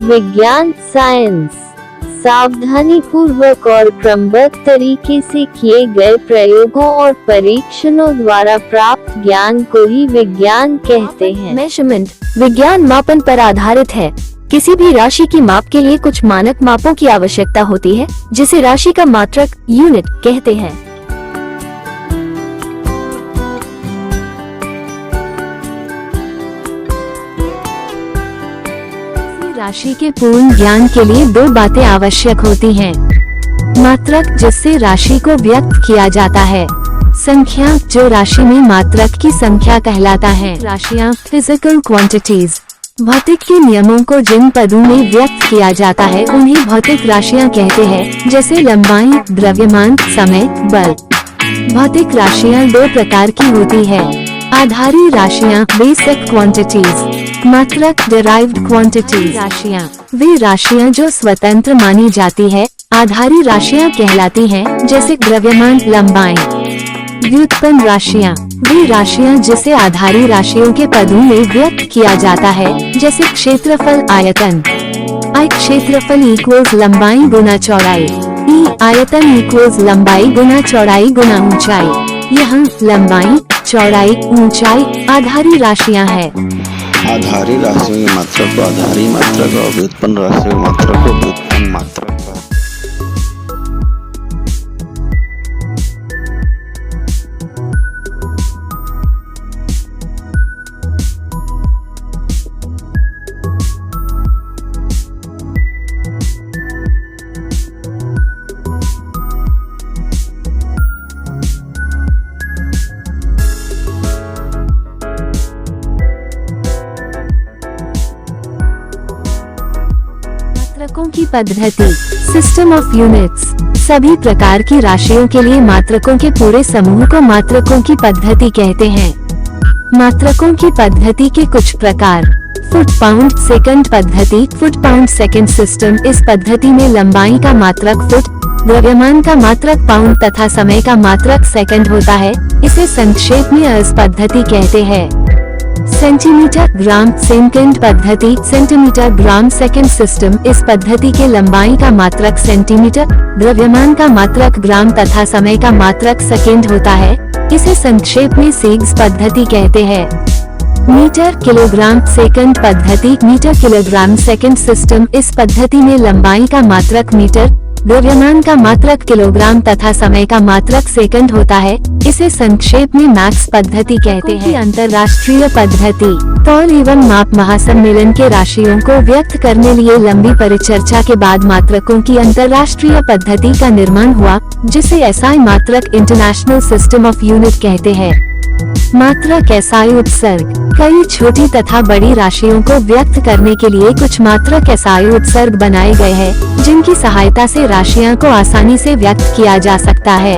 विज्ञान साइंस सावधानी पूर्वक और क्रमबद्ध तरीके से किए गए प्रयोगों और परीक्षणों द्वारा प्राप्त ज्ञान को ही विज्ञान कहते हैं। मेजरमेंट विज्ञान मापन पर आधारित है। किसी भी राशि की माप के लिए कुछ मानक मापों की आवश्यकता होती है, जिसे राशि का मात्रक यूनिट कहते हैं। राशि के पूर्ण ज्ञान के लिए दो बातें आवश्यक होती हैं। मात्रक, जिससे राशि को व्यक्त किया जाता है। संख्या, जो राशि में मात्रक की संख्या कहलाता है। राशियां फिजिकल क्वांटिटीज, भौतिक के नियमों को जिन पदों में व्यक्त किया जाता है उन्हें भौतिक राशियां कहते हैं, जैसे लंबाई, द्रव्यमान, समय, बल। भौतिक राशियां दो प्रकार की होती है। आधारी राशियां बेसिक क्वांटिटीज, मात्रक डिराइव्ड क्वांटिटीज। राशियां वे राशियां जो स्वतंत्र मानी जाती है। आधारी राशियां कहलाती हैं, जैसे द्रव्यमान, लंबाई। व्युत्पन्न राशियां वे राशियां जिसे आधारी राशियों के पदों में व्यक्त किया जाता है, जैसे क्षेत्रफल, आयतन। I क्षेत्रफल इक्वल्स लंबाई गुना चौड़ाई। E आयतन इक्वल्स लंबाई गुना चौड़ाई गुना ऊंचाई। यहाँ लंबाई, चौड़ाई, ऊंचाई आधारी राशियां हैं। आधारी राशियों की मात्रक को आधारी मात्रक और व्युत्पन्न राशियों की मात्रक को व्युत्पन्न मात्रक। मात्रकों की पद्धति, सिस्टम ऑफ यूनिट्स। सभी प्रकार की राशियों के लिए मात्रकों के पूरे समूह को मात्रकों की पद्धति कहते हैं। मात्रकों की पद्धति के कुछ प्रकार। फुट पाउंड सेकंड पद्धति, फुट पाउंड सेकंड सिस्टम। इस पद्धति में लंबाई का मात्रक फुट, द्रव्यमान का मात्रक पाउंड तथा समय का मात्रक सेकंड होता है। इसे संक्षेप में अस पद्धति कहते हैं। सेंटीमीटर ग्राम सेकंड पद्धति, सेंटीमीटर ग्राम सेकंड सिस्टम। इस पद्धति के लंबाई का मात्रक सेंटीमीटर, द्रव्यमान का मात्रक ग्राम तथा समय का मात्रक सेकंड होता है। इसे संक्षेप में सीग्स पद्धति कहते हैं। मीटर किलोग्राम सेकंड पद्धति, मीटर किलोग्राम सेकंड सिस्टम। इस पद्धति में लंबाई का मात्रक मीटर, द्रव्यमान का मात्रक किलोग्राम तथा समय का मात्रक सेकंड होता है। इसे संक्षेप में मैक्स पद्धति कहते हैं। अंतरराष्ट्रीय पद्धति, तौल एवं माप महासम्मेलन के राशियों को व्यक्त करने लिए लंबी परिचर्चा के बाद मात्रकों की अंतरराष्ट्रीय पद्धति का निर्माण हुआ, जिसे एसआई मात्रक इंटरनेशनल सिस्टम ऑफ यूनिट कहते हैं। मात्रक एसआई उत्सर्ग, कई छोटी तथा बड़ी राशियों को व्यक्त करने के लिए कुछ मात्रक एसआई उत्सर्ग बनाए गए हैं, जिनकी सहायता से राशियां को आसानी से व्यक्त किया जा सकता है।